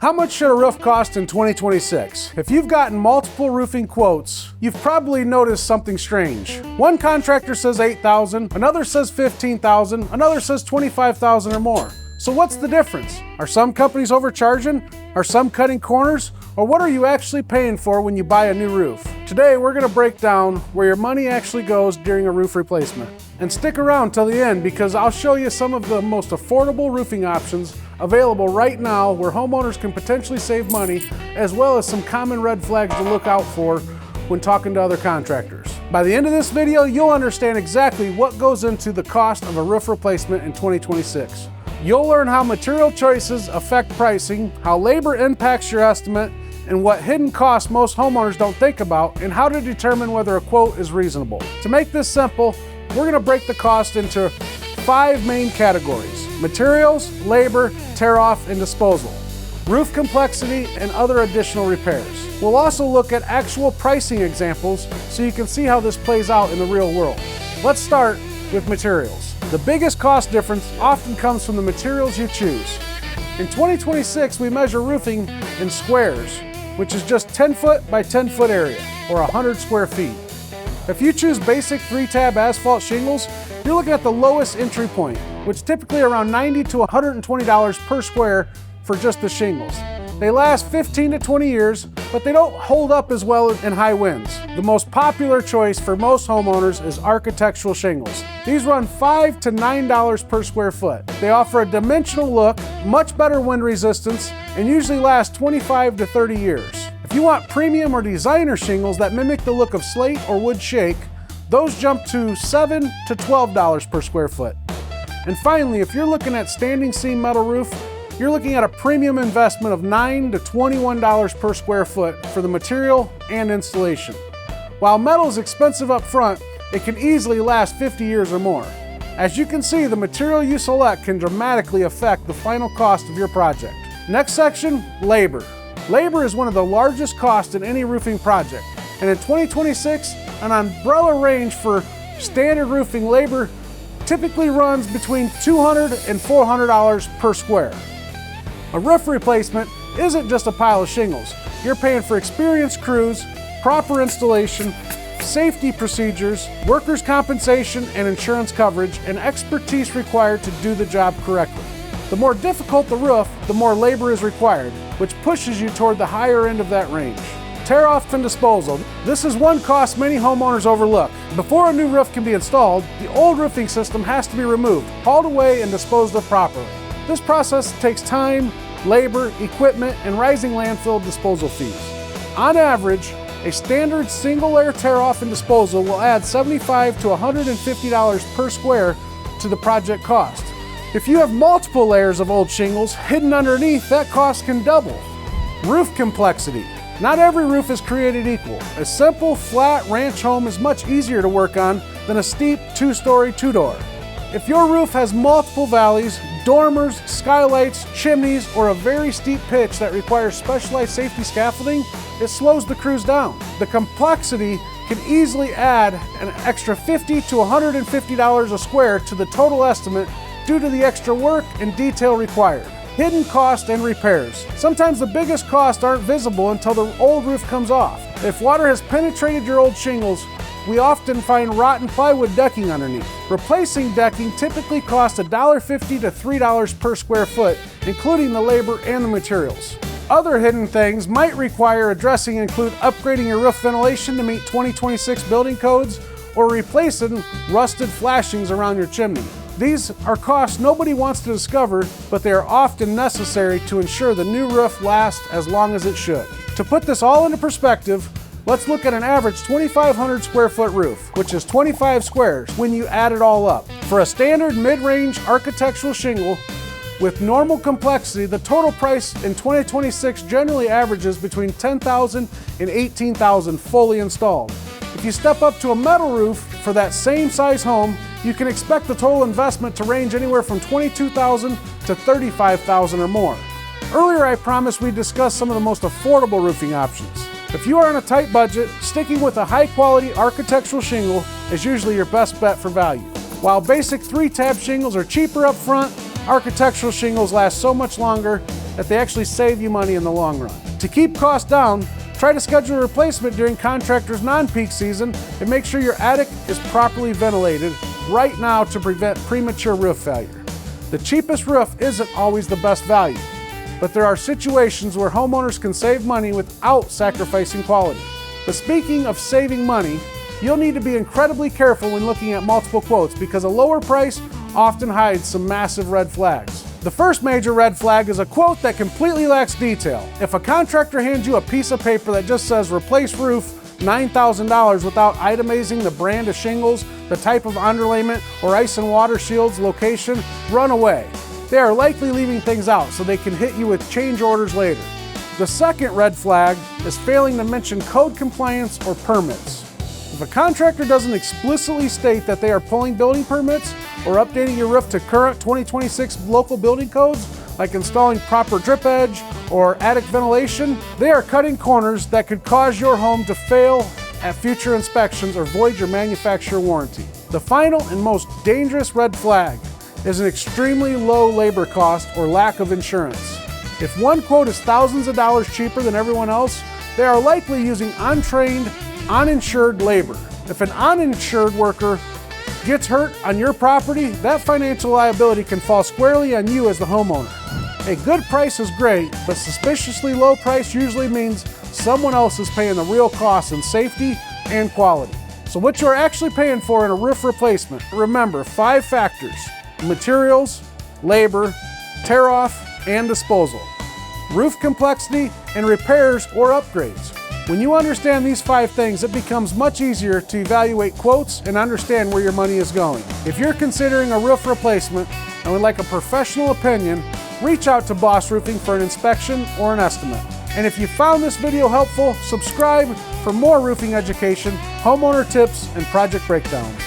How much should a roof cost in 2026? If you've gotten multiple roofing quotes, you've probably noticed something strange. One contractor says $8,000, another says $15,000, another says $25,000 or more. So what's the difference? Are some companies overcharging? Are some cutting corners? Or what are you actually paying for when you buy a new roof? Today, we're gonna break down where your money actually goes during a roof replacement. And stick around till the end because I'll show you some of the most affordable roofing options available right now where homeowners can potentially save money, as well as some common red flags to look out for when talking to other contractors. By the end of this video, you'll understand exactly what goes into the cost of a roof replacement in 2026. You'll learn how material choices affect pricing, how labor impacts your estimate, and what hidden costs most homeowners don't think about, and how to determine whether a quote is reasonable. To make this simple, we're gonna break the cost into 5 main categories: materials, labor, tear-off, and disposal, roof complexity, and other additional repairs. We'll also look at actual pricing examples so you can see how this plays out in the real world. Let's start with materials. The biggest cost difference often comes from the materials you choose. In 2026, we measure roofing in squares, which is just 10 foot by 10 foot area, or 100 square feet. If you choose basic 3-tab asphalt shingles, you're looking at the lowest entry point, which typically around $90 to $120 per square for just the shingles. They last 15 to 20 years, but they don't hold up as well in high winds. The most popular choice for most homeowners is architectural shingles. These run $5 to $9 per square foot. They offer a dimensional look, much better wind resistance, and usually last 25 to 30 years. If you want premium or designer shingles that mimic the look of slate or wood shake, those jump to $7 to $12 per square foot. And finally, if you're looking at standing seam metal roof, you're looking at a premium investment of $9 to $21 per square foot for the material and installation. While metal is expensive up front, it can easily last 50 years or more. As you can see, the material you select can dramatically affect the final cost of your project. Next section, labor. Labor is one of the largest costs in any roofing project. And in 2026, an umbrella range for standard roofing labor typically runs between $200 and $400 per square. A roof replacement isn't just a pile of shingles. You're paying for experienced crews, proper installation, safety procedures, workers' compensation and insurance coverage, and expertise required to do the job correctly. The more difficult the roof, the more labor is required, which pushes you toward the higher end of that range. Tear-off and disposal. This is one cost many homeowners overlook. Before a new roof can be installed, the old roofing system has to be removed, hauled away, and disposed of properly. This process takes time, labor, equipment, and rising landfill disposal fees. On average, a standard single-layer tear-off and disposal will add $75 to $150 per square to the project cost. If you have multiple layers of old shingles hidden underneath, that cost can double. Roof complexity. Not every roof is created equal. A simple, flat ranch home is much easier to work on than a steep 2-story, 2-door. If your roof has multiple valleys, dormers, skylights, chimneys, or a very steep pitch that requires specialized safety scaffolding, it slows the crews down. The complexity can easily add an extra $50 to $150 a square to the total estimate due to the extra work and detail required. Hidden cost and repairs. Sometimes the biggest costs aren't visible until the old roof comes off. If water has penetrated your old shingles, we often find rotten plywood decking underneath. Replacing decking typically costs $1.50 to $3 per square foot, including the labor and the materials. Other hidden things might require addressing include upgrading your roof ventilation to meet 2026 building codes or replacing rusted flashings around your chimney. These are costs nobody wants to discover, but they are often necessary to ensure the new roof lasts as long as it should. To put this all into perspective, let's look at an average 2,500 square foot roof, which is 25 squares when you add it all up. For a standard mid-range architectural shingle with normal complexity, the total price in 2026 generally averages between $10,000 and $18,000 fully installed. If you step up to a metal roof for that same size home, you can expect the total investment to range anywhere from $22,000 to $35,000 or more. Earlier I promised we'd discuss some of the most affordable roofing options. If you are on a tight budget, sticking with a high-quality architectural shingle is usually your best bet for value. While basic 3-tab shingles are cheaper up front, architectural shingles last so much longer that they actually save you money in the long run. To keep costs down, try to schedule a replacement during Contractor's non-peak season and make sure your attic is properly ventilated right now to prevent premature roof failure. The cheapest roof isn't always the best value, but there are situations where homeowners can save money without sacrificing quality. But speaking of saving money, you'll need to be incredibly careful when looking at multiple quotes because a lower price often hides some massive red flags. The first major red flag is a quote that completely lacks detail. If a contractor hands you a piece of paper that just says replace roof $9,000 without itemizing the brand of shingles, the type of underlayment, or ice and water shields, location, run away. They are likely leaving things out so they can hit you with change orders later. The second red flag is failing to mention code compliance or permits. If a contractor doesn't explicitly state that they are pulling building permits or updating your roof to current 2026 local building codes, like installing proper drip edge or attic ventilation, they are cutting corners that could cause your home to fail at future inspections or void your manufacturer warranty. The final and most dangerous red flag is an extremely low labor cost or lack of insurance. If one quote is thousands of dollars cheaper than everyone else, they are likely using untrained, uninsured labor. If an uninsured worker gets hurt on your property, that financial liability can fall squarely on you as the homeowner. A good price is great, but suspiciously low price usually means someone else is paying the real costs in safety and quality. So what you're actually paying for in a roof replacement, remember 5 factors: materials, labor, tear off, and disposal, roof complexity, and repairs or upgrades. When you understand these 5 things, it becomes much easier to evaluate quotes and understand where your money is going. If you're considering a roof replacement and would like a professional opinion, reach out to Boss Roofing for an inspection or an estimate. And if you found this video helpful, subscribe for more roofing education, homeowner tips, and project breakdowns.